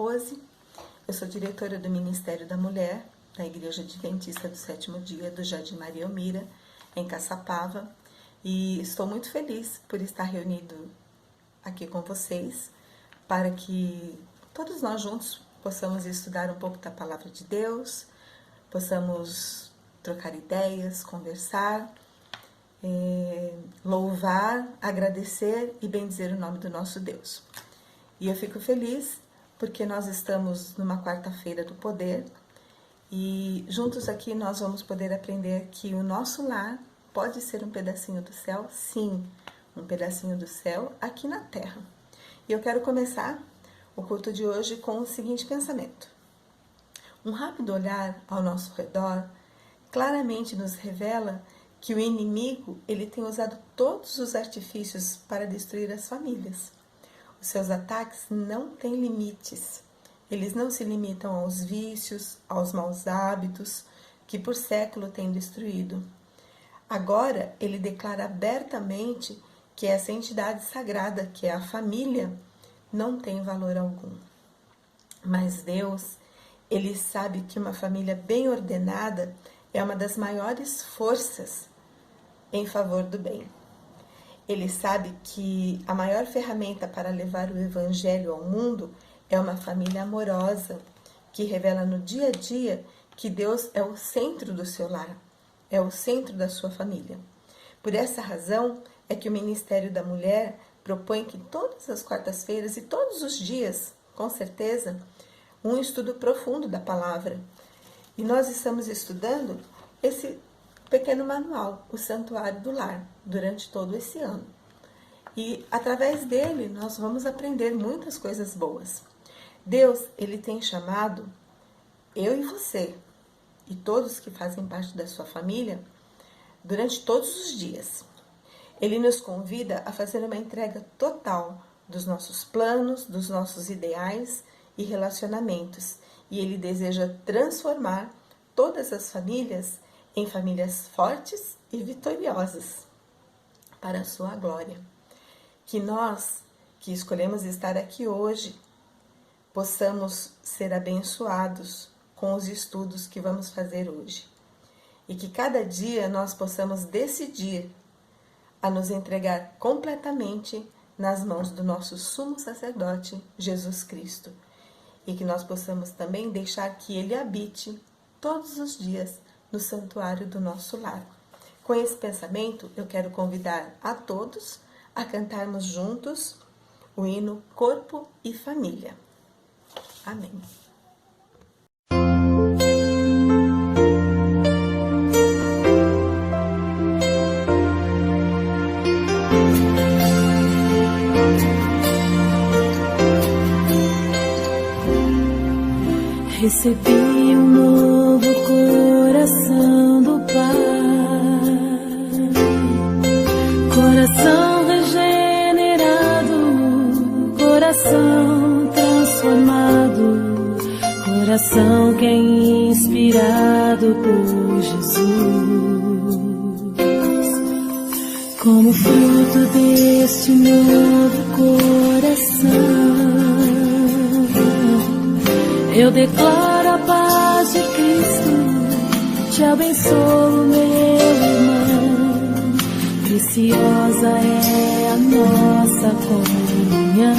Rose, eu sou diretora do Ministério da Mulher, da Igreja Adventista do Sétimo Dia, do Jardim Maria Elmira, em Caçapava, e estou muito feliz por estar reunido aqui com vocês, para que todos nós juntos possamos estudar um pouco da Palavra de Deus, possamos trocar ideias, conversar, louvar, agradecer e bendizer o nome do nosso Deus. E eu fico feliz porque nós estamos numa quarta-feira do poder e juntos aqui nós vamos poder aprender que o nosso lar pode ser um pedacinho do céu, sim, um pedacinho do céu aqui na terra. E eu quero começar o culto de hoje com o seguinte pensamento. Um rápido olhar ao nosso redor claramente nos revela que o inimigo ele tem usado todos os artifícios para destruir as famílias. Os seus ataques não têm limites. Eles não se limitam aos vícios, aos maus hábitos que por século têm destruído. Agora ele declara abertamente que essa entidade sagrada, que é a família, não tem valor algum. Mas Deus, ele sabe que uma família bem ordenada é uma das maiores forças em favor do bem. Ele sabe que a maior ferramenta para levar o Evangelho ao mundo é uma família amorosa, que revela no dia a dia que Deus é o centro do seu lar, é o centro da sua família. Por essa razão é que o Ministério da Mulher propõe que todas as quartas-feiras e todos os dias, com certeza, um estudo profundo da palavra. E nós estamos estudando esse pequeno manual, o Santuário do Lar, durante todo esse ano. E através dele nós vamos aprender muitas coisas boas. Deus, ele tem chamado eu e você e todos que fazem parte da sua família durante todos os dias. Ele nos convida a fazer uma entrega total dos nossos planos, dos nossos ideais e relacionamentos. E ele deseja transformar todas as famílias em famílias fortes e vitoriosas, para a sua glória. Que nós, que escolhemos estar aqui hoje, possamos ser abençoados com os estudos que vamos fazer hoje. E que cada dia nós possamos decidir a nos entregar completamente nas mãos do nosso sumo sacerdote, Jesus Cristo. E que nós possamos também deixar que Ele habite todos os dias no santuário do nosso lar. Com esse pensamento, eu quero convidar a todos a cantarmos juntos o hino Corpo e Família. Amém. Recebi um novo coração do Pai, coração regenerado, coração transformado, coração que é inspirado por Jesus. Como fruto deste novo coração, eu declaro a paz de Cristo, te abençoo, meu irmão. Preciosa é a nossa comunhão.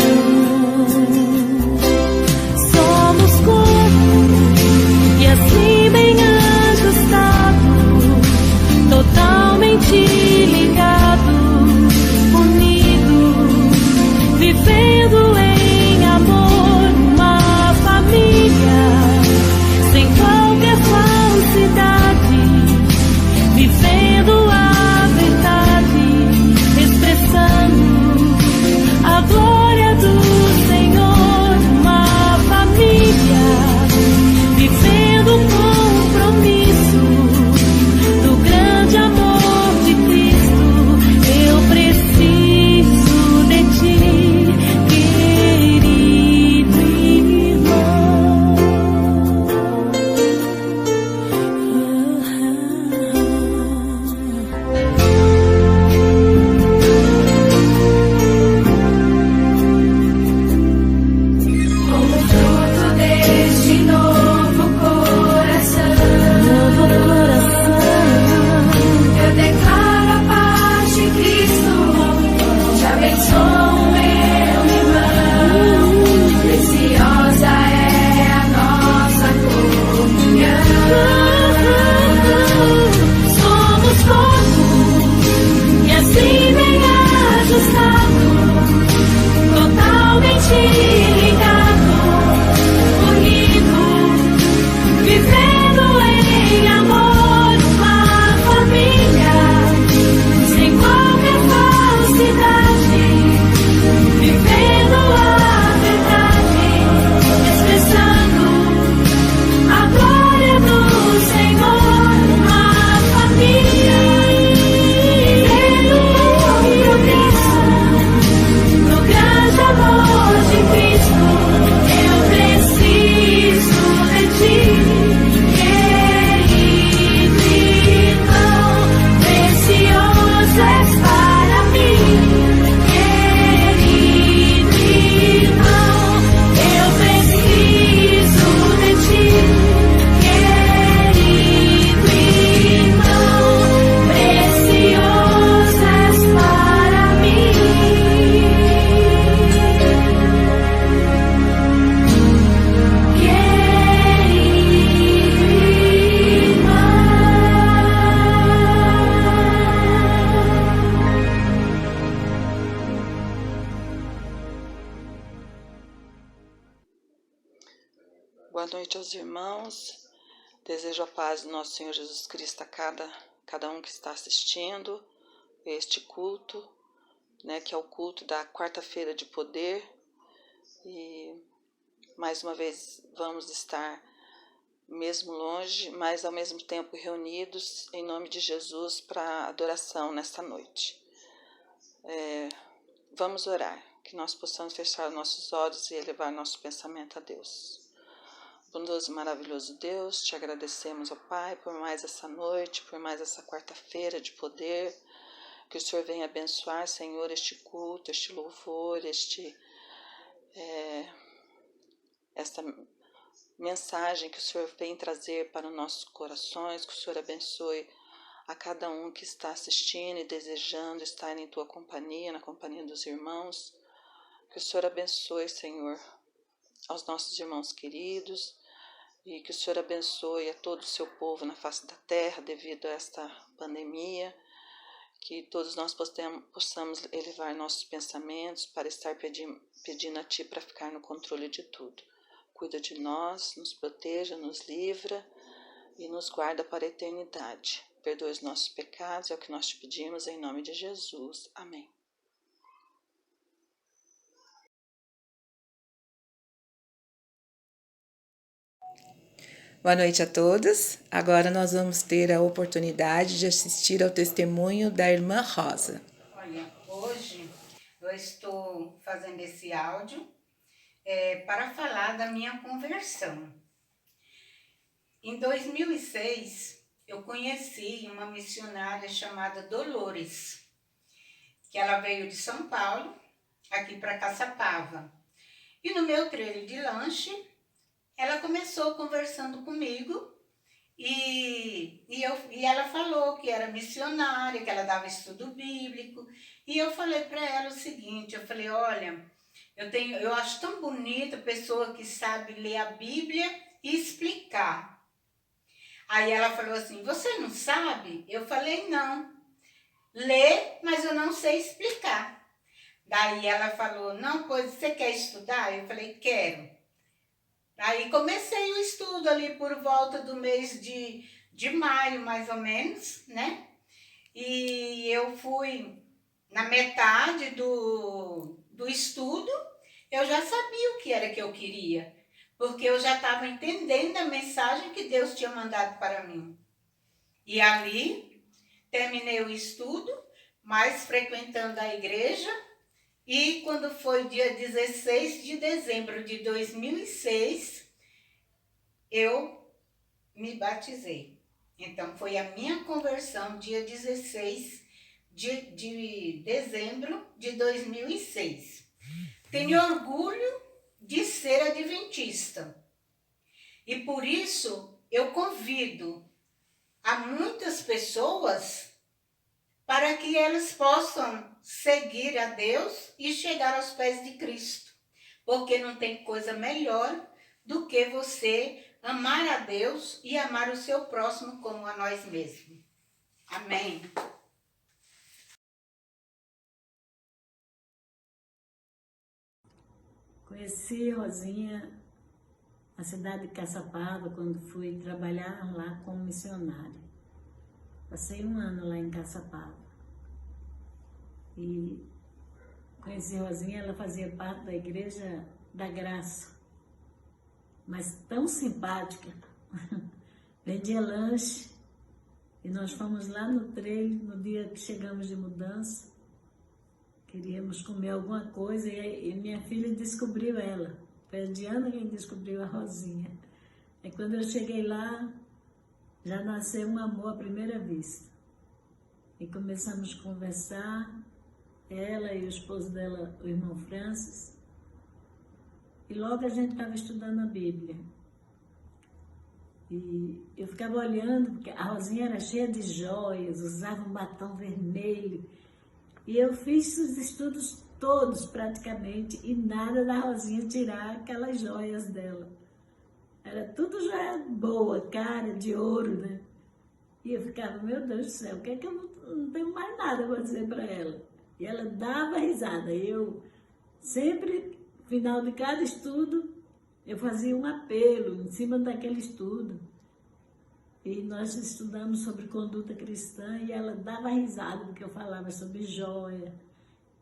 Somos corpo e assim bem ajustado, totalmente ligado, unido, vivendo em amor, uma família sem qualquer falsidade, vivendo a verdade, expressando a glória do Senhor. Boa noite aos irmãos. Desejo a paz do nosso Senhor Jesus Cristo a cada um que está assistindo este culto, né, que é o culto da quarta-feira de poder. E mais uma vez vamos estar mesmo longe, mas ao mesmo tempo reunidos em nome de Jesus para adoração nesta noite. Vamos orar, que nós possamos fechar nossos olhos e elevar nosso pensamento a Deus. Bondoso e maravilhoso Deus, te agradecemos, ó Pai, por mais essa noite, por mais essa quarta-feira de poder, que o Senhor venha abençoar, Senhor, este culto, este louvor, esta mensagem que o Senhor vem trazer para os nossos corações, que o Senhor abençoe a cada um que está assistindo e desejando estar em Tua companhia, na companhia dos irmãos, que o Senhor abençoe, Senhor, aos nossos irmãos queridos, e que o Senhor abençoe a todo o seu povo na face da terra devido a esta pandemia, que todos nós possamos elevar nossos pensamentos para estar pedindo a Ti para ficar no controle de tudo. Cuida de nós, nos proteja, nos livra e nos guarda para a eternidade. Perdoe os nossos pecados, é o que nós te pedimos em nome de Jesus. Amém. Boa noite a todos. Agora nós vamos ter a oportunidade de assistir ao testemunho da irmã Rosa. Olha, hoje eu estou fazendo esse áudio para falar da minha conversão. Em 2006, eu conheci uma missionária chamada Dolores, que ela veio de São Paulo, aqui para Caçapava. E no meu trailer de lanche, ela começou conversando comigo e ela falou que era missionária, que ela dava estudo bíblico. E eu falei para ela o seguinte, eu falei, olha, eu acho tão bonita a pessoa que sabe ler a Bíblia e explicar. Aí ela falou assim, você não sabe? Eu falei, não. Lê, mas eu não sei explicar. Daí ela falou, não, pois você quer estudar? Eu falei, quero. Aí comecei o estudo ali por volta do mês de maio, mais ou menos, né? E eu fui na metade do estudo, eu já sabia o que era que eu queria, porque eu já estava entendendo a mensagem que Deus tinha mandado para mim. E ali, terminei o estudo, mas frequentando a igreja, e quando foi dia 16 de dezembro de 2006, eu me batizei. Então, foi a minha conversão, dia 16 de dezembro de 2006. Tenho orgulho de ser adventista. E por isso, eu convido a muitas pessoas para que elas possam seguir a Deus e chegar aos pés de Cristo. Porque não tem coisa melhor do que você amar a Deus e amar o seu próximo como a nós mesmos. Amém. Conheci Rosinha na cidade de Caçapava, quando fui trabalhar lá como missionária. Passei 1 ano lá em Caçapava. E conheci Rosinha, ela fazia parte da Igreja da Graça, mas tão simpática. Vendia lanche, e nós fomos lá no trailer, no dia que chegamos de mudança, queríamos comer alguma coisa, e minha filha descobriu ela. Foi a Diana quem descobriu a Rosinha. E quando eu cheguei lá, já nasceu um amor à primeira vista. E começamos a conversar, ela e o esposo dela, o irmão Francis. E logo a gente estava estudando a Bíblia. E eu ficava olhando, porque a Rosinha era cheia de joias, usava um batom vermelho. E eu fiz os estudos todos praticamente, e nada da Rosinha tirar aquelas joias dela. Era tudo joia boa, cara de ouro, né? E eu ficava, meu Deus do céu, o que é que eu não tenho mais nada para dizer para ela? E ela dava risada. Eu sempre, no final de cada estudo, eu fazia um apelo em cima daquele estudo. E nós estudamos sobre conduta cristã e ela dava risada do que eu falava sobre joia,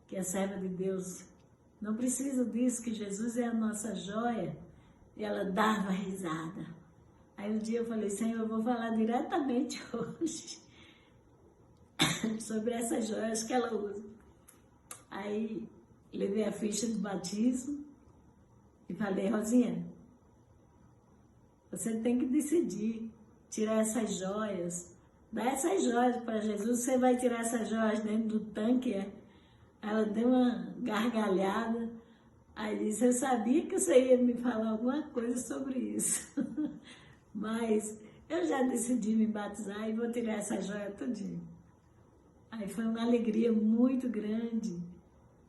que é serva de Deus. Não precisa disso, que Jesus é a nossa joia. E ela dava risada. Aí um dia eu falei, Senhor, eu vou falar diretamente hoje sobre essas joias que ela usa. Aí levei a ficha de batismo e falei, Rosinha, você tem que decidir, tirar essas joias, dá essas joias para Jesus, você vai tirar essas joias dentro do tanque, é? Ela deu uma gargalhada, aí disse, eu sabia que você ia me falar alguma coisa sobre isso, mas eu já decidi me batizar e vou tirar essa joia todinha. Aí foi uma alegria muito grande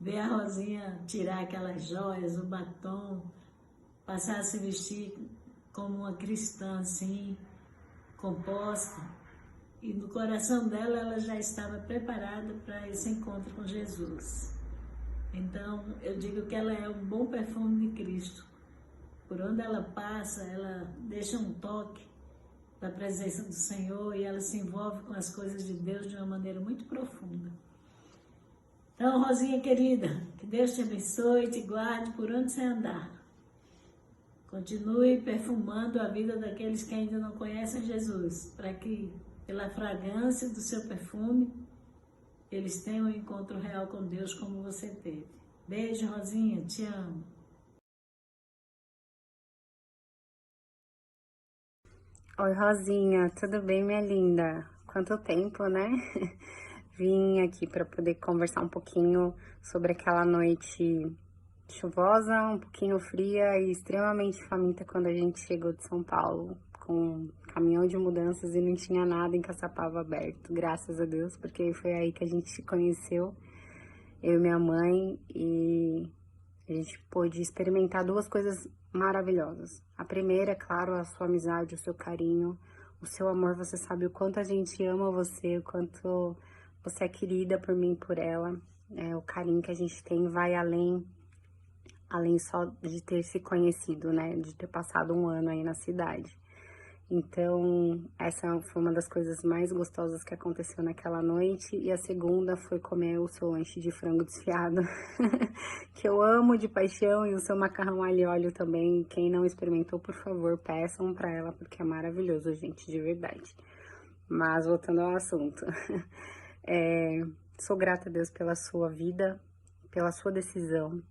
ver a Rosinha tirar aquelas joias, o batom, passar a se vestir como uma cristã assim, composta. E no coração dela, ela já estava preparada para esse encontro com Jesus. Então, eu digo que ela é um bom perfume de Cristo. Por onde ela passa, ela deixa um toque da presença do Senhor e ela se envolve com as coisas de Deus de uma maneira muito profunda. Então, Rosinha querida, que Deus te abençoe e te guarde por onde você andar. Continue perfumando a vida daqueles que ainda não conhecem Jesus, para que, pela fragrância do seu perfume, eles tenham um encontro real com Deus como você teve. Beijo, Rosinha, te amo. Oi, Rosinha, tudo bem, minha linda? Quanto tempo, né? Vim aqui para poder conversar um pouquinho sobre aquela noite chuvosa, um pouquinho fria e extremamente faminta quando a gente chegou de São Paulo com um caminhão de mudanças e não tinha nada em Caçapava aberto, graças a Deus, porque foi aí que a gente se conheceu, eu e minha mãe, e a gente pôde experimentar duas coisas maravilhosas. A primeira, é claro, a sua amizade, o seu carinho, o seu amor. Você sabe o quanto a gente ama você, o quanto você é querida por mim e por ela. O carinho que a gente tem vai além só de ter se conhecido, né? De ter passado um ano aí na cidade. Então, essa foi uma das coisas mais gostosas que aconteceu naquela noite. E a segunda foi comer o seu lanche de frango desfiado, que eu amo de paixão, e o seu macarrão alho e óleo também. Quem não experimentou, por favor, peçam pra ela, porque é maravilhoso, gente, de verdade. Mas, voltando ao assunto, sou grata a Deus pela sua vida, pela sua decisão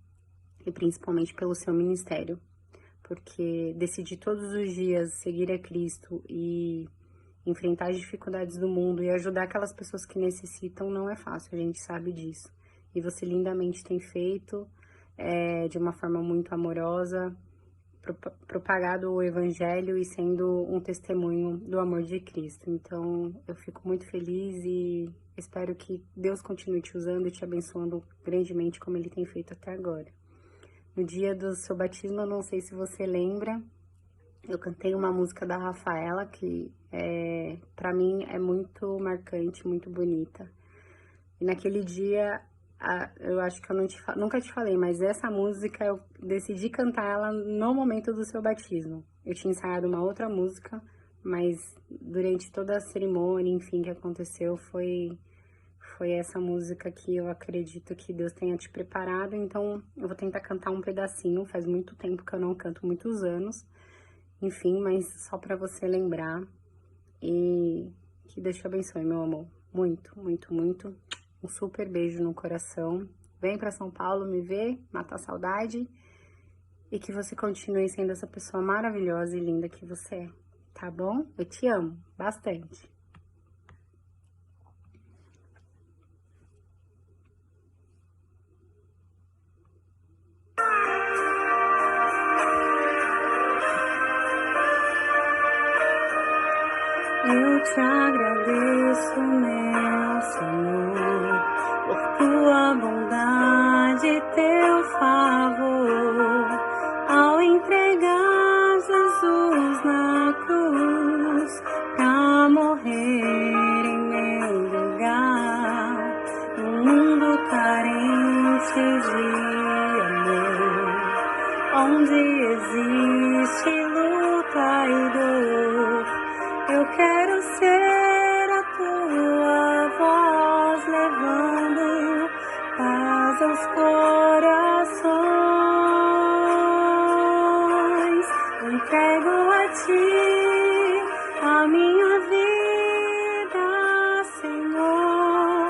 e principalmente pelo seu ministério. Porque decidir todos os dias seguir a Cristo e enfrentar as dificuldades do mundo e ajudar aquelas pessoas que necessitam não é fácil, a gente sabe disso. E você lindamente tem feito, de uma forma muito amorosa, propagado o Evangelho e sendo um testemunho do amor de Cristo. Então, eu fico muito feliz e espero que Deus continue te usando e te abençoando grandemente como Ele tem feito até agora. No dia do seu batismo, eu não sei se você lembra, eu cantei uma música da Rafaela, que pra mim é muito marcante, muito bonita. E naquele dia, eu acho que eu nunca te falei, mas essa música eu decidi cantar ela no momento do seu batismo. Eu tinha ensaiado uma outra música, mas durante toda a cerimônia, enfim, que aconteceu, foi essa música que eu acredito que Deus tenha te preparado. Então, eu vou tentar cantar um pedacinho. Faz muito tempo que eu não canto, muitos anos. Enfim, mas só pra você lembrar. E que Deus te abençoe, meu amor. Muito, muito, muito. Um super beijo no coração. Vem pra São Paulo me ver, matar a saudade. E que você continue sendo essa pessoa maravilhosa e linda que você é. Tá bom? Eu te amo bastante. Eu te agradeço, meu Senhor, por tua bondade e teu favor, ao entregar Jesus na cruz, pra morrer em meu lugar, num mundo carente de amor, onde onde existe luta e dor, eu quero ser a tua voz, levando paz aos corações. Entrego a ti a minha vida, Senhor.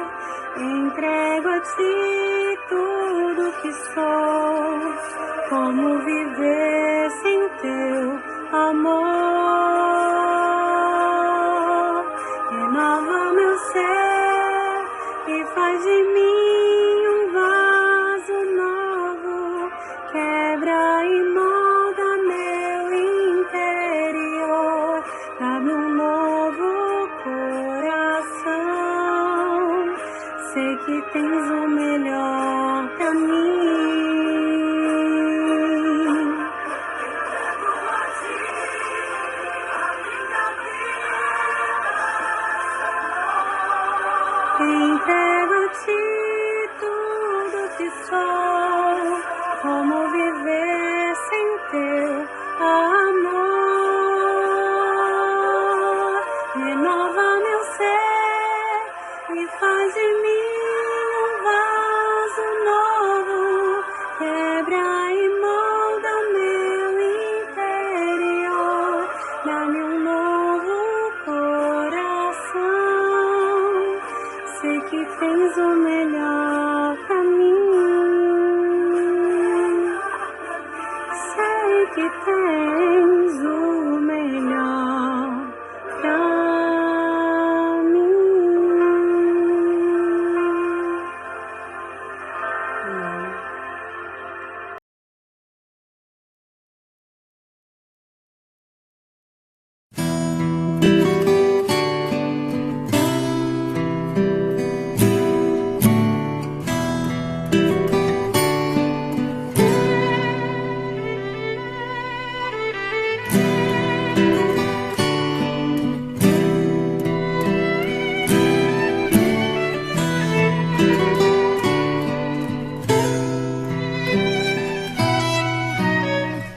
Entrego a ti tudo que sou. Como viver sem teu amor? Renova meu ser e faz de mim um vaso novo. Quebra e molda meu interior. Dá-me um novo coração. Sei que tens o melhor pra mim. Entrego a ti tudo que sou. Como viver sem teu amor? Renova meu ser e faz de mim um vaso novo. Quebra e molda meu interior. Dá-me um novo coração. Sei que tens o melhor pra mim. Sei que tens o melhor pra mim.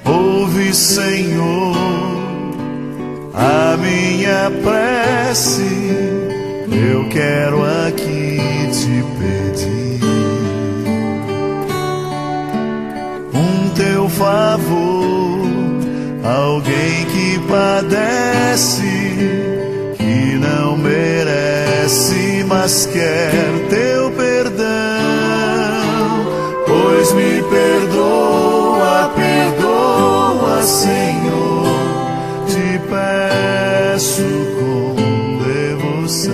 Ouve, Senhor, a minha prece, eu quero aqui te pedir um teu favor, alguém que padece, que não merece, mas quer teu perdão, pois me perdoa, perdoa, Senhor, te peço com devoção.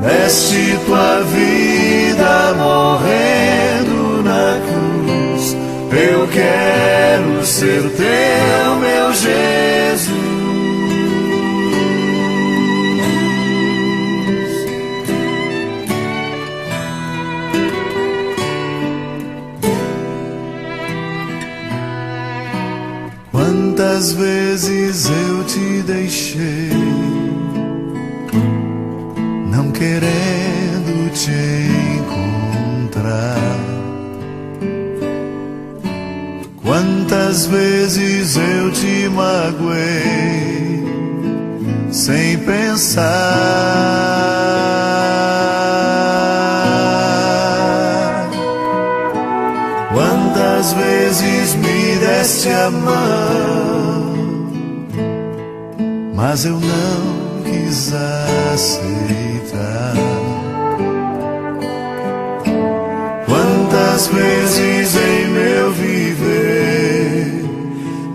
Deste tua vida morrendo na cruz, eu quero ser teu, meu Jesus. Quantas vezes eu te deixei, não querendo te encontrar. Quantas vezes eu te magoei, sem pensar. Quantas vezes me deste a mão, mas eu não quis aceitar. Quantas vezes em meu viver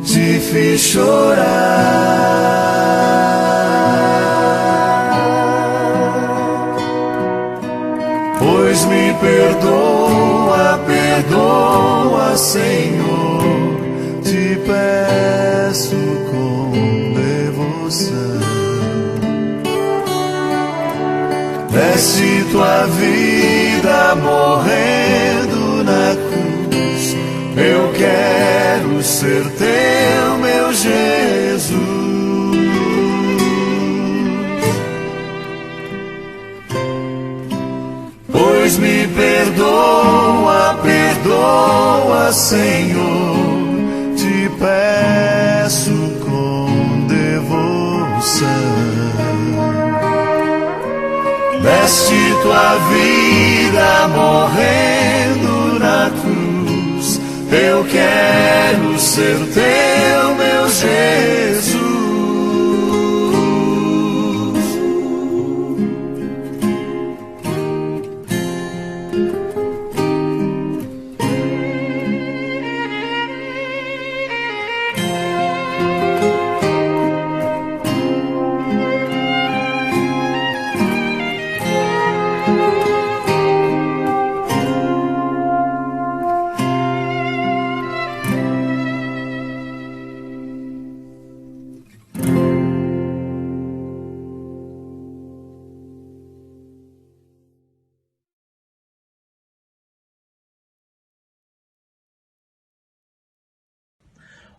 te fiz chorar, pois me perdoa, perdoa, Senhor, te peço com devoção. Deste tua vida morrendo na cruz, eu quero ser teu, meu Jesus. Pois me perdoa, perdoa, perdoa, Senhor, te peço com devoção. Deste tua vida morrendo na cruz, eu quero ser teu, meu Jesus.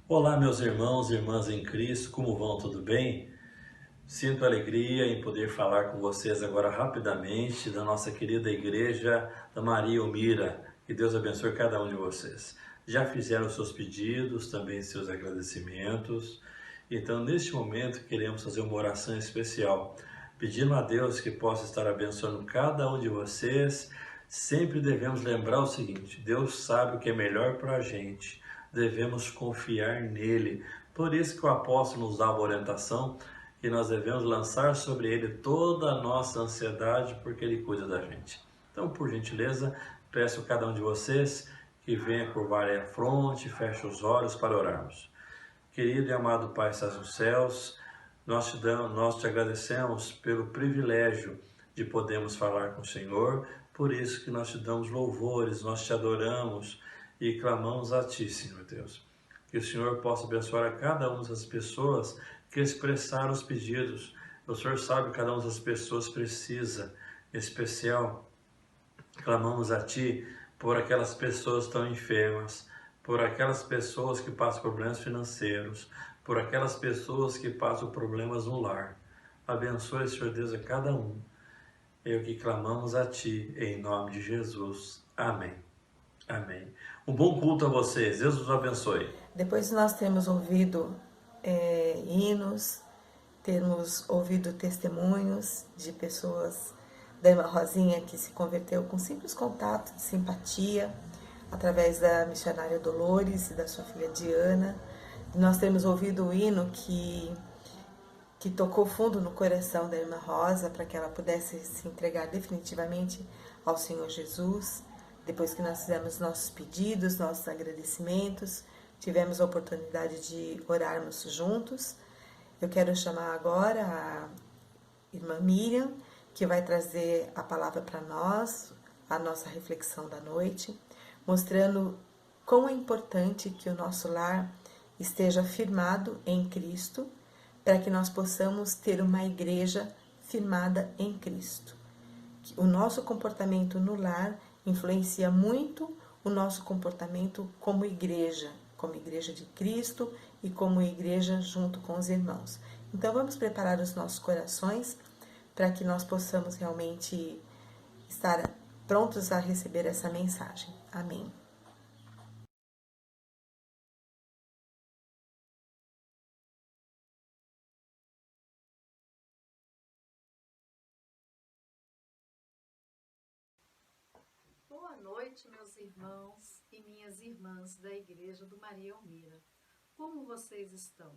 Olá, meus irmãos e irmãs em Cristo, como vão? Tudo bem? Sinto alegria em poder falar com vocês agora rapidamente da nossa querida igreja da Maria Elmira. Que Deus abençoe cada um de vocês. Já fizeram seus pedidos, também seus agradecimentos. Então, neste momento, queremos fazer uma oração especial, pedindo a Deus que possa estar abençoando cada um de vocês. Sempre devemos lembrar o seguinte: Deus sabe o que é melhor para a gente. Devemos confiar nele. Por isso que o apóstolo nos dá uma orientação que nós devemos lançar sobre ele toda a nossa ansiedade, porque ele cuida da gente. Então, por gentileza, peço a cada um de vocês que venha curvar a fronte, feche os olhos para orarmos. Querido e amado Pai que estás nos céus, nós te agradecemos pelo privilégio de podermos falar com o Senhor, por isso que nós te damos louvores, nós te adoramos e clamamos a Ti, Senhor Deus. Que o Senhor possa abençoar a cada uma das pessoas que expressaram os pedidos. O Senhor sabe que cada uma das pessoas precisa. Em especial, clamamos a Ti por aquelas pessoas que estão enfermas, por aquelas pessoas que passam problemas financeiros, por aquelas pessoas que passam problemas no lar. Abençoe, Senhor Deus, a cada um. É o que clamamos a Ti, em nome de Jesus. Amém. Amém. Um bom culto a vocês. Deus os abençoe. Depois nós temos ouvido hinos, temos ouvido testemunhos de pessoas da irmã Rosinha que se converteu com simples contato de simpatia, através da missionária Dolores e da sua filha Diana. Nós temos ouvido o hino que tocou fundo no coração da irmã Rosa, para que ela pudesse se entregar definitivamente ao Senhor Jesus. Depois que nós fizemos nossos pedidos, nossos agradecimentos, tivemos a oportunidade de orarmos juntos. Eu quero chamar agora a irmã Miriam, que vai trazer a palavra para nós, a nossa reflexão da noite, mostrando quão é importante que o nosso lar esteja firmado em Cristo, para que nós possamos ter uma igreja firmada em Cristo. O nosso comportamento no lar influencia muito o nosso comportamento como igreja de Cristo e como igreja junto com os irmãos. Então vamos preparar os nossos corações para que nós possamos realmente estar prontos a receber essa mensagem. Amém. Boa noite, meus irmãos e minhas irmãs da Igreja do Maria Elmira. Como vocês estão?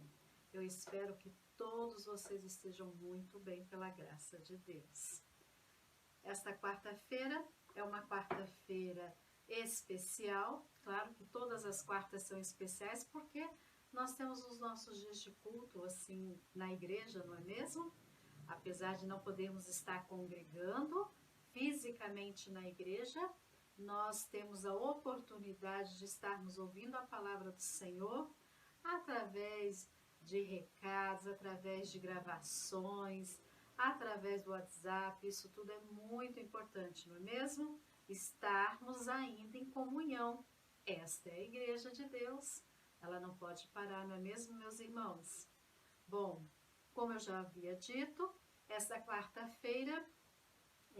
Eu espero que todos vocês estejam muito bem pela graça de Deus. Esta quarta-feira é uma quarta-feira especial. Claro que todas as quartas são especiais porque nós temos os nossos dias de culto assim na igreja, não é mesmo? Apesar de não podermos estar congregando fisicamente na igreja, nós temos a oportunidade de estarmos ouvindo a palavra do Senhor através de recados, através de gravações, através do WhatsApp. Isso tudo é muito importante, não é mesmo? Estarmos ainda em comunhão. Esta é a igreja de Deus. Ela não pode parar, não é mesmo, meus irmãos? Bom, como eu já havia dito, esta quarta-feira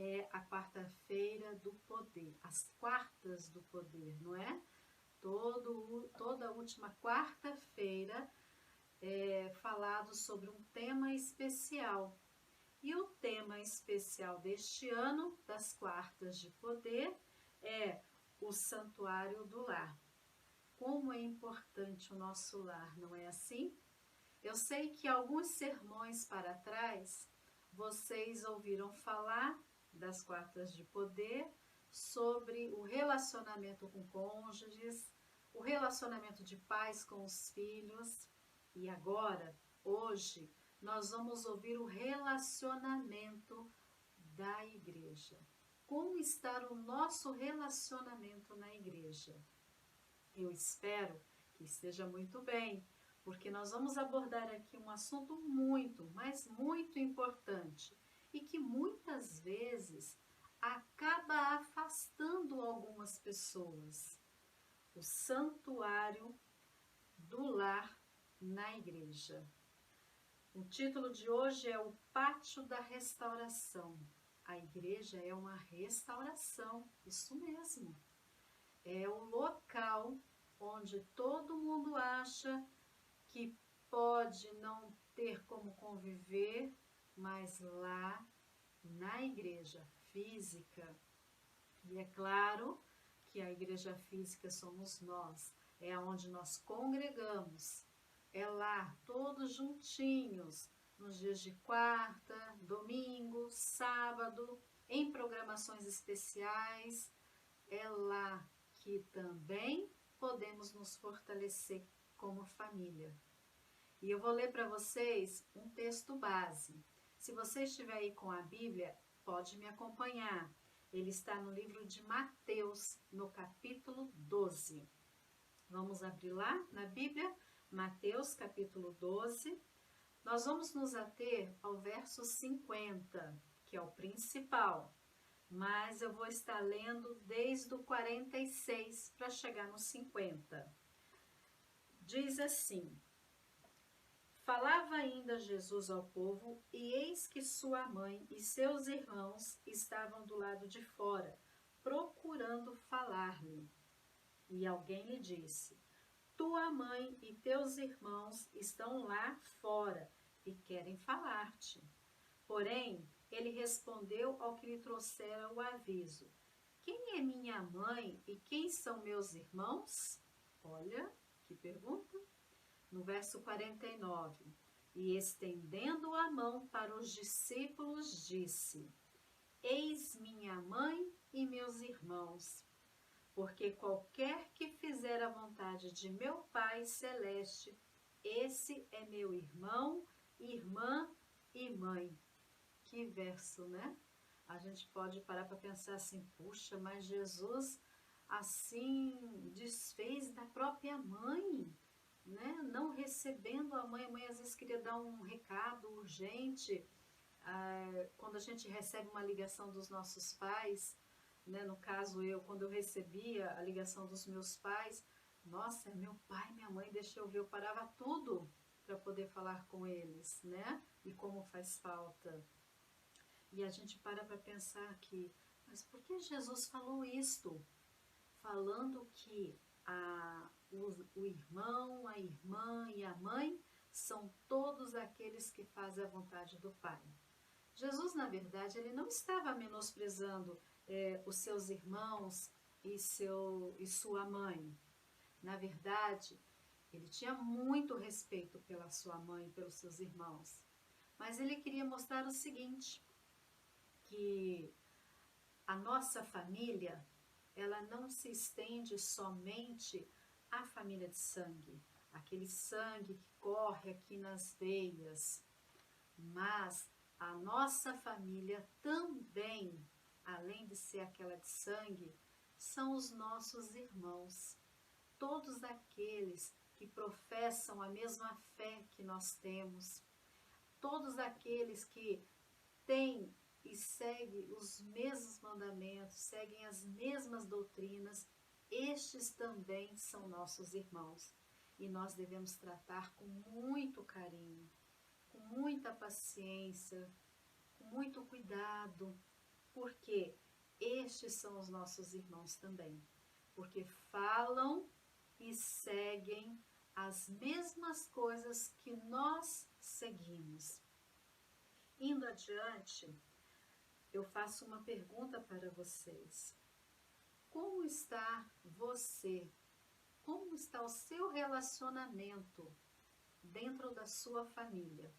é a quarta-feira do poder, as quartas do poder, não é? Toda última quarta-feira é falado sobre um tema especial. E o tema especial deste ano, das quartas de poder, é o Santuário do Lar. Como é importante o nosso lar, não é assim? Eu sei que alguns sermões para trás, vocês ouviram falar das quartas de poder, sobre o relacionamento com cônjuges, o relacionamento de pais com os filhos. E agora, hoje, nós vamos ouvir o relacionamento da igreja. Como está o nosso relacionamento na igreja? Eu espero que esteja muito bem, porque nós vamos abordar aqui um assunto muito, mas muito importante e que muitas vezes acaba afastando algumas pessoas. O santuário do lar na igreja. O título de hoje é o Pátio da Restauração. A igreja é uma restauração, isso mesmo. É o local onde todo mundo acha que pode não ter como conviver, mas lá na igreja física. E é claro que a igreja física somos nós, é onde nós congregamos, é lá todos juntinhos, nos dias de quarta, domingo, sábado, em programações especiais, é lá que também podemos nos fortalecer como família. E eu vou ler para vocês um texto base. Se você estiver aí com a Bíblia, pode me acompanhar. Ele está no livro de Mateus, no capítulo 12. Vamos abrir lá na Bíblia, Mateus, capítulo 12. Nós vamos nos ater ao verso 50, que é o principal. Mas eu vou estar lendo desde o 46 para chegar no 50. Diz assim: Falava ainda Jesus ao povo, e eis que sua mãe e seus irmãos estavam do lado de fora, procurando falar-lhe. E alguém lhe disse: Tua mãe e teus irmãos estão lá fora e querem falar-te. Porém, ele respondeu ao que lhe trouxera o aviso: Quem é minha mãe e quem são meus irmãos? Olha, que pergunta. No verso 49, e estendendo a mão para os discípulos, disse: Eis minha mãe e meus irmãos, porque qualquer que fizer a vontade de meu Pai Celeste, esse é meu irmão, irmã e mãe. Que verso, né? A gente pode parar para pensar assim, puxa, mas Jesus assim desfez da própria mãe, né? Não recebendo a mãe às vezes queria dar um recado urgente, quando a gente recebe uma ligação dos nossos pais, né? No caso quando eu recebia a ligação dos meus pais, nossa, meu pai, minha mãe, deixa eu ver, eu parava tudo para poder falar com eles, né? E como faz falta. E a gente para pensar aqui, mas por que Jesus falou isto? Falando que o irmão, a irmã e a mãe são todos aqueles que fazem a vontade do Pai. Jesus, na verdade, ele não estava menosprezando os seus irmãos e sua mãe. Na verdade, ele tinha muito respeito pela sua mãe e pelos seus irmãos. Mas ele queria mostrar o seguinte, que a nossa família, ela não se estende somente à família de sangue, aquele sangue que corre aqui nas veias, mas a nossa família também, além de ser aquela de sangue, são os nossos irmãos, todos aqueles que professam a mesma fé que nós temos, todos aqueles que têm e seguem os mesmos mandamentos, seguem as mesmas doutrinas, estes também são nossos irmãos. E nós devemos tratar com muito carinho, com muita paciência, com muito cuidado, porque estes são os nossos irmãos também, porque falam e seguem as mesmas coisas que nós seguimos. Indo adiante, eu faço uma pergunta para vocês. Como está você? Como está o seu relacionamento dentro da sua família?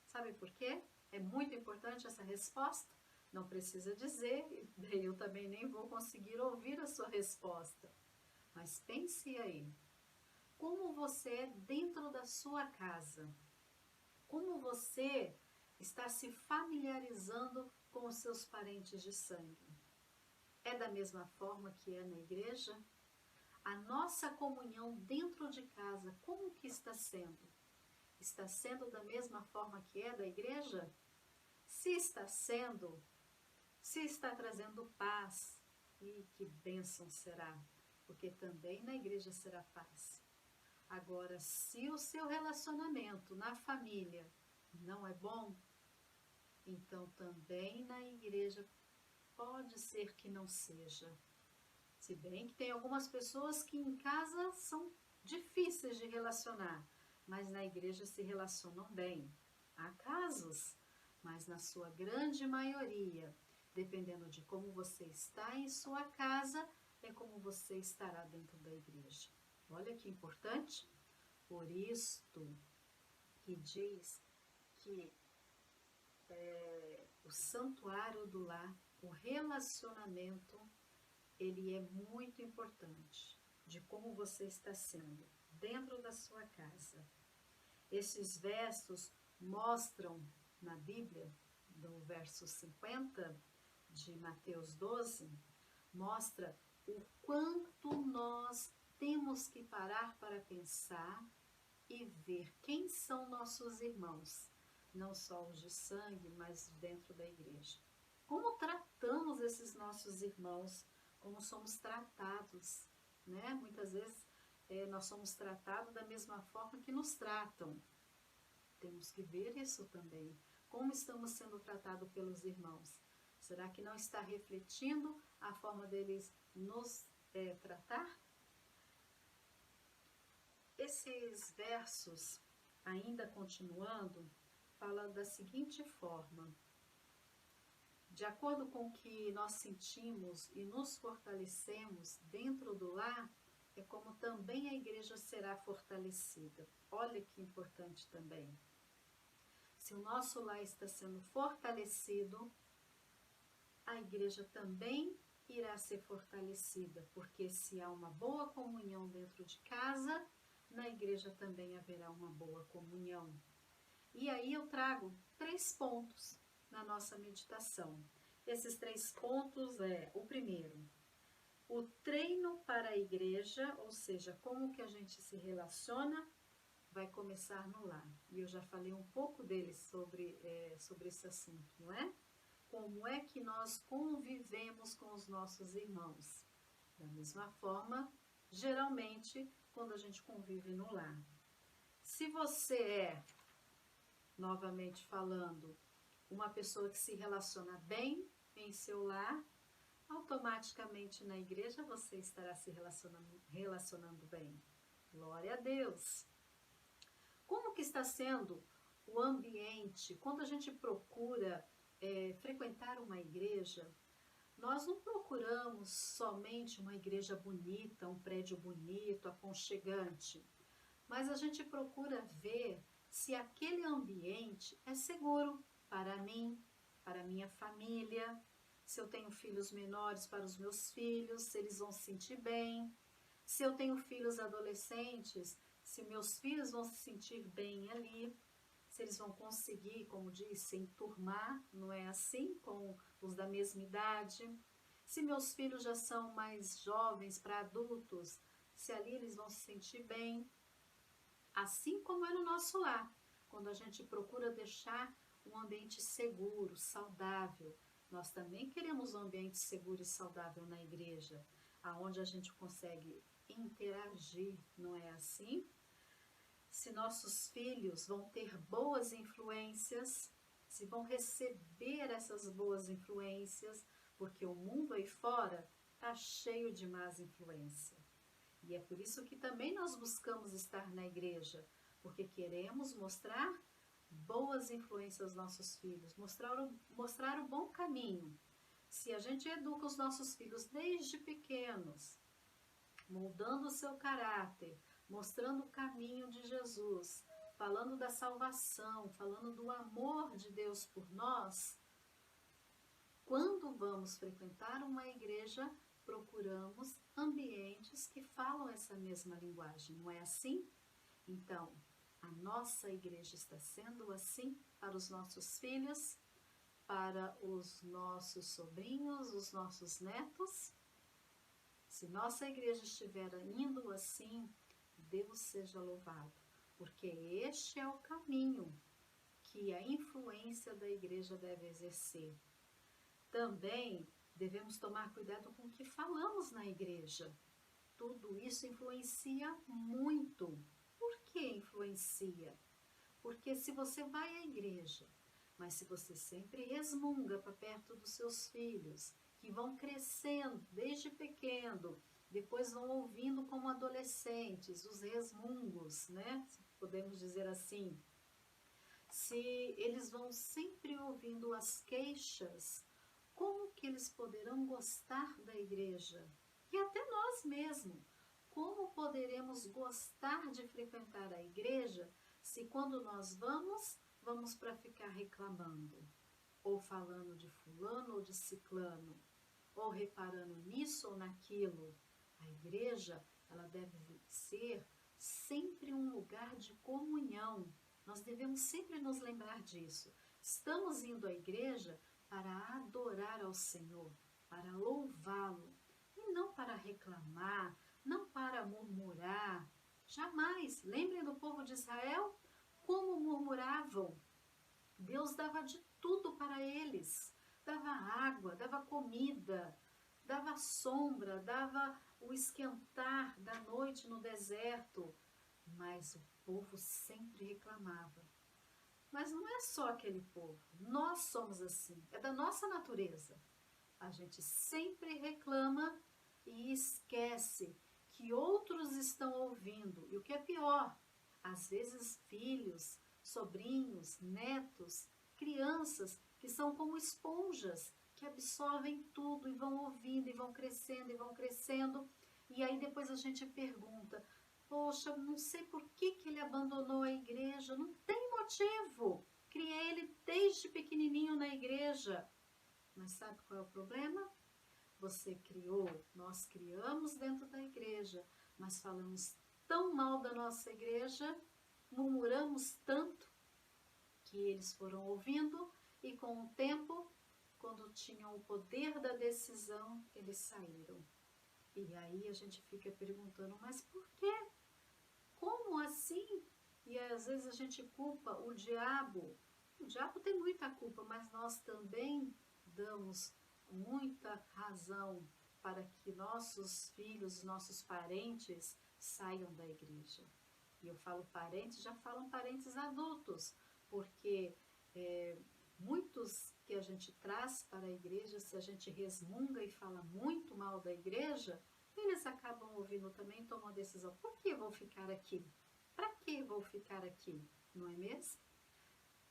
Sabe por quê? É muito importante essa resposta. Não precisa dizer, eu também nem vou conseguir ouvir a sua resposta. Mas pense aí. Como você é dentro da sua casa? Como você está se familiarizando com os seus parentes de sangue? É da mesma forma que é na igreja? A nossa comunhão dentro de casa, como que está sendo? Está sendo da mesma forma que é da igreja? Se está sendo, se está trazendo paz, e que bênção será, porque também na igreja será paz. Agora, se o seu relacionamento na família não é bom, então também na igreja pode ser que não seja. Se bem que tem algumas pessoas que em casa são difíceis de relacionar, mas na igreja se relacionam bem. Há casos, mas na sua grande maioria, dependendo de como você está em sua casa, é como você estará dentro da igreja. Olha que importante. Por isto que diz que o santuário do lar, o relacionamento, ele é muito importante, de como você está sendo dentro da sua casa. Esses versos mostram na Bíblia, do verso 50 de Mateus 12, mostra o quanto nós temos que parar para pensar e ver quem são nossos irmãos, não só os de sangue, mas dentro da igreja. Como tratamos esses nossos irmãos, como somos tratados, né? Muitas vezes nós somos tratados da mesma forma que nos tratam. Temos que ver isso também. Como estamos sendo tratados pelos irmãos? Será que não está refletindo a forma deles nos tratar? Esses versos, ainda continuando, falam da seguinte forma: de acordo com o que nós sentimos e nos fortalecemos dentro do lar, é como também a igreja será fortalecida. Olha que importante também. Se o nosso lar está sendo fortalecido, a igreja também irá ser fortalecida, porque se há uma boa comunhão dentro de casa, na igreja também haverá uma boa comunhão. E aí eu trago 3 pontos na nossa meditação. Esses 3 pontos o primeiro, o treino para a igreja, ou seja, como que a gente se relaciona, vai começar no lar. E eu já falei um pouco dele sobre esse assunto, não é? Como é que nós convivemos com os nossos irmãos? Da mesma forma, geralmente, quando a gente convive no lar. Se você novamente falando, uma pessoa que se relaciona bem em seu lar, automaticamente na igreja você estará se relacionando bem. Glória a Deus! Como que está sendo o ambiente? Quando a gente procura frequentar uma igreja, nós não procuramos somente uma igreja bonita, um prédio bonito, aconchegante, mas a gente procura ver se aquele ambiente é seguro para mim, para minha família, se eu tenho filhos menores, para os meus filhos, se eles vão se sentir bem, se eu tenho filhos adolescentes, se meus filhos vão se sentir bem ali, se eles vão conseguir, como diz, se enturmar, não é assim, com os da mesma idade, se meus filhos já são mais jovens para adultos, se ali eles vão se sentir bem, assim como é no nosso lar, quando a gente procura deixar um ambiente seguro, saudável. Nós também queremos um ambiente seguro e saudável na igreja, aonde a gente consegue interagir, não é assim? Se nossos filhos vão ter boas influências, se vão receber essas boas influências, porque o mundo aí fora está cheio de más influências. E é por isso que também nós buscamos estar na igreja, porque queremos mostrar boas influências aos nossos filhos, mostrar o bom caminho. Se a gente educa os nossos filhos desde pequenos, moldando o seu caráter, mostrando o caminho de Jesus, falando da salvação, falando do amor de Deus por nós, quando vamos frequentar uma igreja, procuramos ambientes que falam essa mesma linguagem, não é assim? Então, a nossa igreja está sendo assim para os nossos filhos, para os nossos sobrinhos, os nossos netos? Se nossa igreja estiver indo assim, Deus seja louvado, porque este é o caminho que a influência da igreja deve exercer. Também devemos tomar cuidado com o que falamos na igreja. Tudo isso influencia muito. Por que influencia? Porque se você vai à igreja, mas se você sempre resmunga para perto dos seus filhos, que vão crescendo desde pequeno, depois vão ouvindo como adolescentes, os resmungos, né? Podemos dizer assim. Se eles vão sempre ouvindo as queixas, como que eles poderão gostar da igreja? E até nós mesmos, como poderemos gostar de frequentar a igreja se quando nós vamos para ficar reclamando, ou falando de fulano ou de ciclano, ou reparando nisso ou naquilo? A igreja, ela deve ser sempre um lugar de comunhão. Nós devemos sempre nos lembrar disso. Estamos indo à igreja para adorar ao Senhor, para louvá-lo, e não para reclamar, não para murmurar. Jamais. Lembrem do povo de Israel? Como murmuravam. Deus dava de tudo para eles. Dava água, dava comida, dava sombra, dava o esquentar da noite no deserto. Mas o povo sempre reclamava. Mas não é só aquele povo, nós somos assim, é da nossa natureza. A gente sempre reclama e esquece que outros estão ouvindo. E o que é pior, às vezes filhos, sobrinhos, netos, crianças que são como esponjas, que absorvem tudo e vão ouvindo e vão crescendo e vão crescendo. E aí depois a gente pergunta, poxa, não sei por que ele abandonou a igreja, não tem motivo. Criei ele desde pequenininho na igreja. Mas sabe qual é o problema? Você criou, nós criamos dentro da igreja, mas falamos tão mal da nossa igreja, murmuramos tanto, que eles foram ouvindo e com o tempo, quando tinham o poder da decisão, eles saíram. E aí a gente fica perguntando, mas por quê? Como assim? E às vezes a gente culpa o diabo. O diabo tem muita culpa, mas nós também damos muita razão para que nossos filhos, nossos parentes saiam da igreja. E eu falo parentes, já falam parentes adultos, porque muitos que a gente traz para a igreja, se a gente resmunga e fala muito mal da igreja, eles acabam ouvindo também, tomam a decisão, por que vou ficar aqui? Para que vou ficar aqui? Não é mesmo?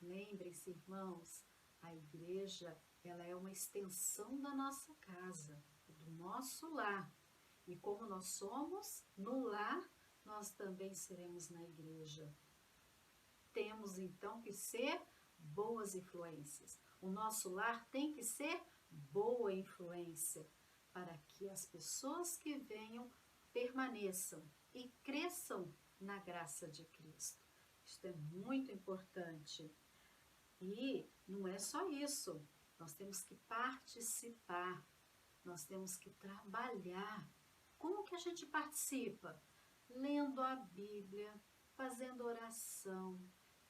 Lembrem-se, irmãos, a igreja, ela é uma extensão da nossa casa, do nosso lar. E como nós somos no lar, nós também seremos na igreja. Temos então que ser boas influências. O nosso lar tem que ser boa influência, para que as pessoas que venham permaneçam e cresçam na graça de Cristo. Isto é muito importante. E não é só isso, nós temos que participar, nós temos que trabalhar. Como que a gente participa? Lendo a Bíblia, fazendo oração,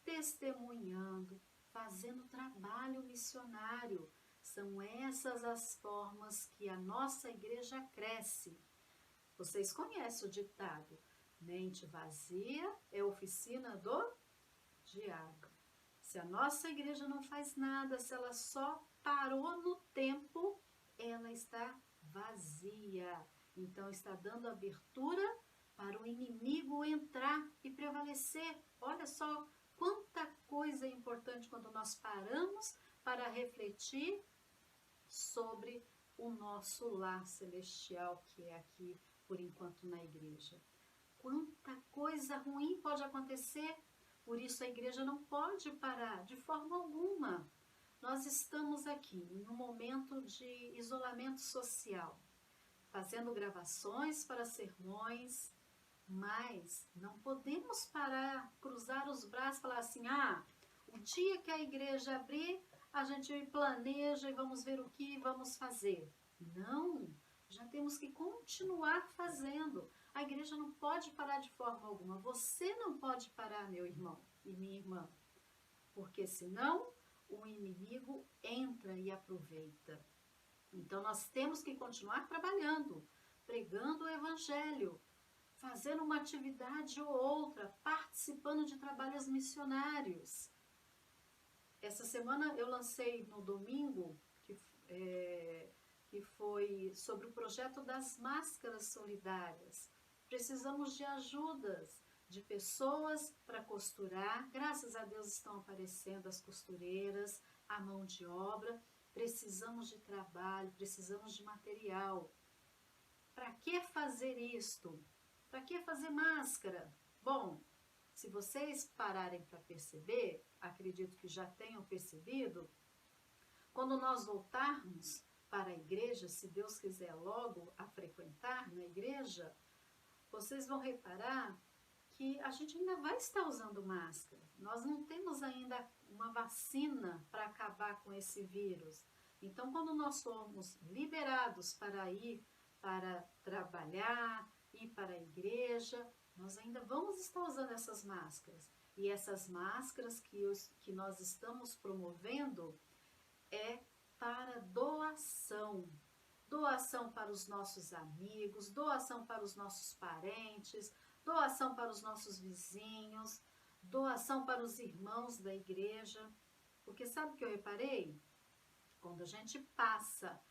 testemunhando, fazendo trabalho missionário. São essas as formas que a nossa igreja cresce. Vocês conhecem o ditado, mente vazia é oficina do diabo. Se a nossa igreja não faz nada, se ela só parou no tempo, ela está vazia. Então está dando abertura para o inimigo entrar e prevalecer. Olha só quanta coisa é importante quando nós paramos para refletir sobre o nosso lar celestial, que é aqui, por enquanto, na igreja. Quanta coisa ruim pode acontecer, por isso a igreja não pode parar de forma alguma. Nós estamos aqui em um momento de isolamento social, fazendo gravações para sermões, mas não podemos parar, cruzar os braços e falar assim, o dia que a igreja abrir, a gente planeja e vamos ver o que vamos fazer. Não, já temos que continuar fazendo. A igreja não pode parar de forma alguma. Você não pode parar, meu irmão e minha irmã, porque senão o inimigo entra e aproveita. Então nós temos que continuar trabalhando, pregando o evangelho, fazendo uma atividade ou outra, participando de trabalhos missionários. Essa semana eu lancei no domingo, que foi sobre o projeto das máscaras solidárias. Precisamos de ajudas, de pessoas para costurar. Graças a Deus estão aparecendo as costureiras, a mão de obra. Precisamos de trabalho, precisamos de material. Para que fazer isto? Para que fazer máscara? Bom, se vocês pararem para perceber, acredito que já tenham percebido, quando nós voltarmos para a igreja, se Deus quiser logo a frequentar na igreja, vocês vão reparar que a gente ainda vai estar usando máscara. Nós não temos ainda uma vacina para acabar com esse vírus. Então, quando nós formos liberados para ir para trabalhar, ir para a igreja, nós ainda vamos estar usando essas máscaras. E essas máscaras que nós estamos promovendo é para doação. Doação para os nossos amigos, doação para os nossos parentes, doação para os nossos vizinhos, doação para os irmãos da igreja. Porque sabe o que eu reparei? Quando a gente passa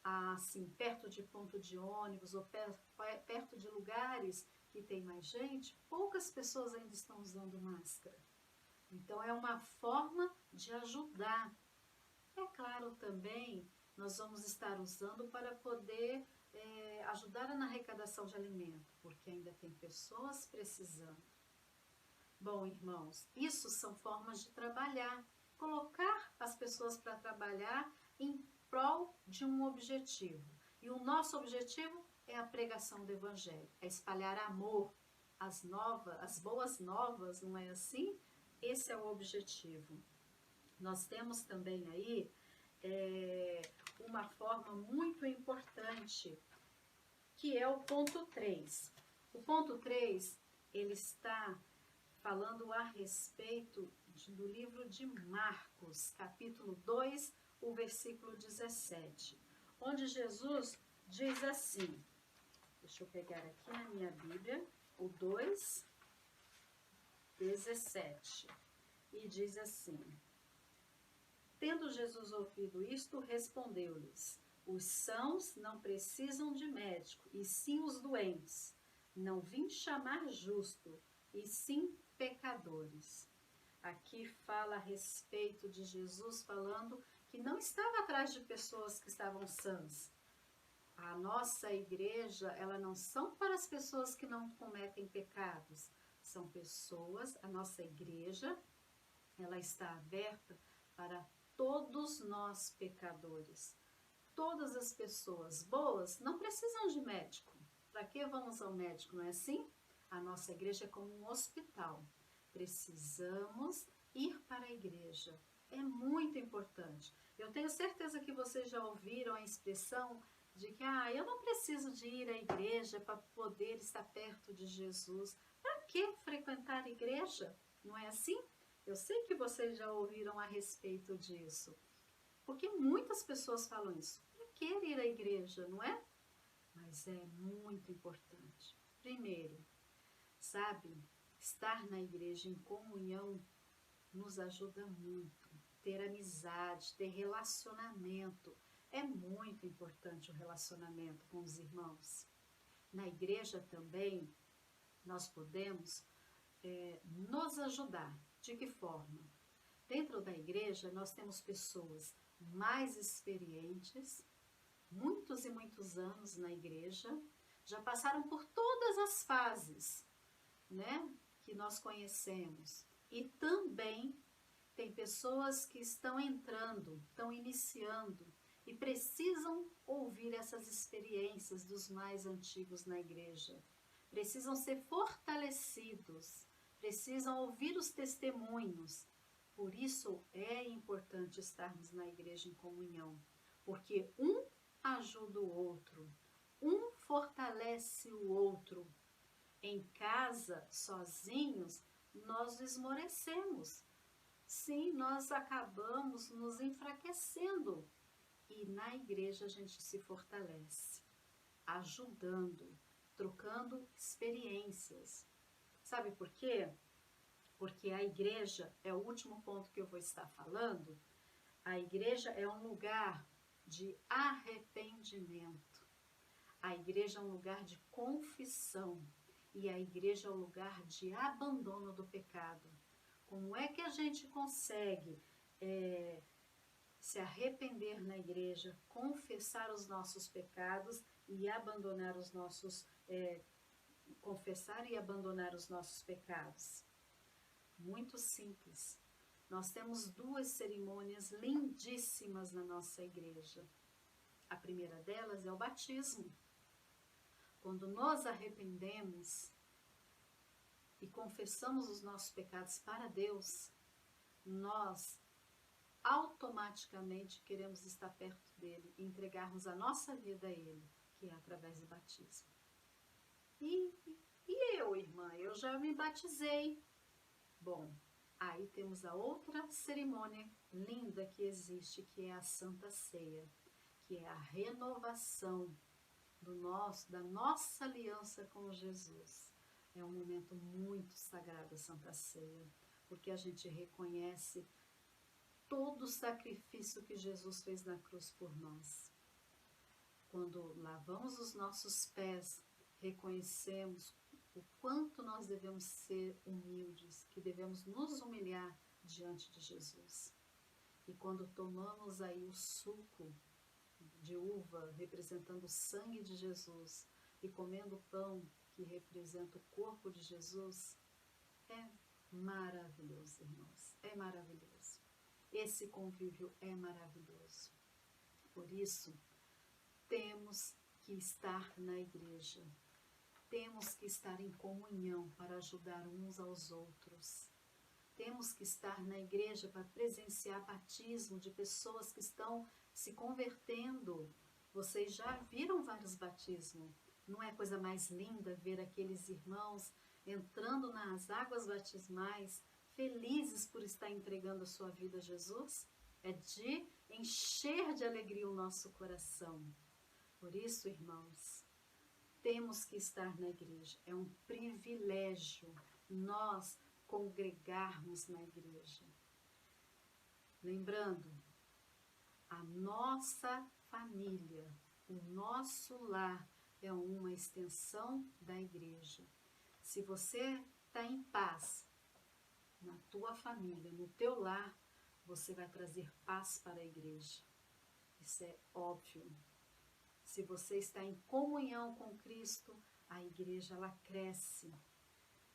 assim, perto de ponto de ônibus ou perto de lugares que tem mais gente, poucas pessoas ainda estão usando máscara. Então é uma forma de ajudar. É claro também, nós vamos estar usando para poder ajudar na arrecadação de alimento, porque ainda tem pessoas precisando. Bom, irmãos, isso são formas de trabalhar, colocar as pessoas para trabalhar em prol de um objetivo. E o nosso objetivo é a pregação do evangelho, é espalhar amor, as boas novas, não é assim? Esse é o objetivo. Nós temos também aí uma forma muito importante, que é o ponto 3. O ponto 3, ele está falando a respeito do livro de Marcos, capítulo 2, o versículo 17, onde Jesus diz assim, deixa eu pegar aqui na minha Bíblia, o 2, 17, e diz assim, tendo Jesus ouvido isto, respondeu-lhes, os sãos não precisam de médico, e sim os doentes. Não vim chamar justo, e sim pecadores. Aqui fala a respeito de Jesus falando que não estava atrás de pessoas que estavam sãs. A nossa igreja, ela não são para as pessoas que não cometem pecados. São pessoas, a nossa igreja, ela está aberta para todos nós pecadores. Todas as pessoas boas não precisam de médico. Para que vamos ao médico, não é assim? A nossa igreja é como um hospital. Precisamos ir para a igreja. É muito importante. Eu tenho certeza que vocês já ouviram a expressão de que eu não preciso de ir à igreja para poder estar perto de Jesus. Para que frequentar a igreja? Não é assim? Eu sei que vocês já ouviram a respeito disso. Porque muitas pessoas falam isso. Para que ir à igreja, não é? Mas é muito importante. Primeiro, sabe, estar na igreja em comunhão nos ajuda muito. Ter amizade, ter relacionamento. É muito importante o relacionamento com os irmãos. Na igreja também nós podemos nos ajudar. De que forma? Dentro da igreja nós temos pessoas mais experientes, muitos e muitos anos na igreja, já passaram por todas as fases, né, que nós conhecemos. E também tem pessoas que estão entrando, estão iniciando e precisam ouvir essas experiências dos mais antigos na igreja. Precisam ser fortalecidos, precisam ouvir os testemunhos. Por isso é importante estarmos na igreja em comunhão, porque um ajuda o outro, um fortalece o outro. Em casa, sozinhos, nós esmorecemos. Sim, nós acabamos nos enfraquecendo. E na igreja a gente se fortalece, ajudando, trocando experiências. Sabe por quê? Porque a igreja, é o último ponto que eu vou estar falando, a igreja é um lugar de arrependimento. A igreja é um lugar de confissão. E a igreja é um lugar de abandono do pecado. Como é que a gente consegue se arrepender na igreja, confessar os nossos pecados e abandonar os nossos, confessar e abandonar os nossos pecados? Muito simples. Nós temos 2 cerimônias lindíssimas na nossa igreja. A primeira delas é o batismo. Quando nos arrependemos e confessamos os nossos pecados para Deus, nós automaticamente queremos estar perto dele e entregarmos a nossa vida a ele, que é através do batismo. E eu, irmã, eu já me batizei. Bom, aí temos a outra cerimônia linda que existe, que é a Santa Ceia, que é a renovação da nossa aliança com Jesus. É um momento muito sagrado a Santa Ceia, porque a gente reconhece todo o sacrifício que Jesus fez na cruz por nós. Quando lavamos os nossos pés, reconhecemos o quanto nós devemos ser humildes, que devemos nos humilhar diante de Jesus. E quando tomamos aí o suco de uva, representando o sangue de Jesus, e comendo o pão, que representa o corpo de Jesus, é maravilhoso, irmãos, é maravilhoso. Esse convívio é maravilhoso. Por isso, temos que estar na igreja, temos que estar em comunhão para ajudar uns aos outros. Temos que estar na igreja para presenciar batismo de pessoas que estão se convertendo. Vocês já viram vários batismos. Não é coisa mais linda ver aqueles irmãos entrando nas águas batismais, felizes por estar entregando a sua vida a Jesus? É de encher de alegria o nosso coração. Por isso, irmãos, temos que estar na igreja. É um privilégio nós congregarmos na igreja. Lembrando, a nossa família, o nosso lar é uma extensão da igreja. Se você está em paz na tua família, no teu lar, você vai trazer paz para a igreja. Isso é óbvio. Se você está em comunhão com Cristo, a igreja ela cresce,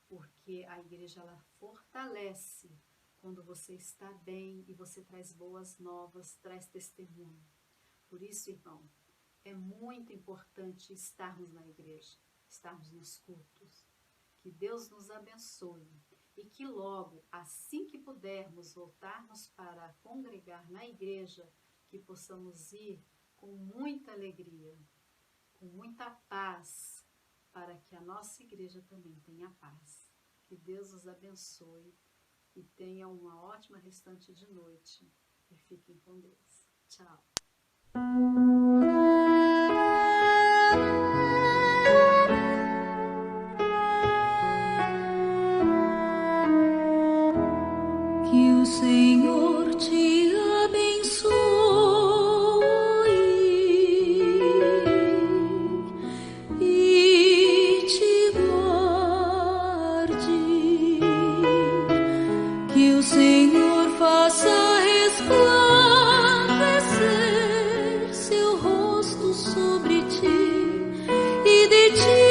porque a igreja ela fortalece quando você está bem e você traz boas novas, traz testemunho. Por isso, irmão, é muito importante estarmos na igreja, estarmos nos cultos. Que Deus nos abençoe e que logo, assim que pudermos, voltarmos para congregar na igreja, que possamos ir com muita alegria, com muita paz, para que a nossa igreja também tenha paz. Que Deus os abençoe e tenha uma ótima restante de noite. E fiquem com Deus. Tchau. Que Senhor te abençoe e te guarde, que o Senhor faça resplandecer seu rosto sobre ti e de ti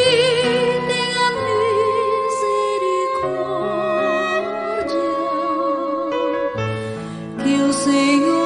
tenha misericórdia. Que o Senhor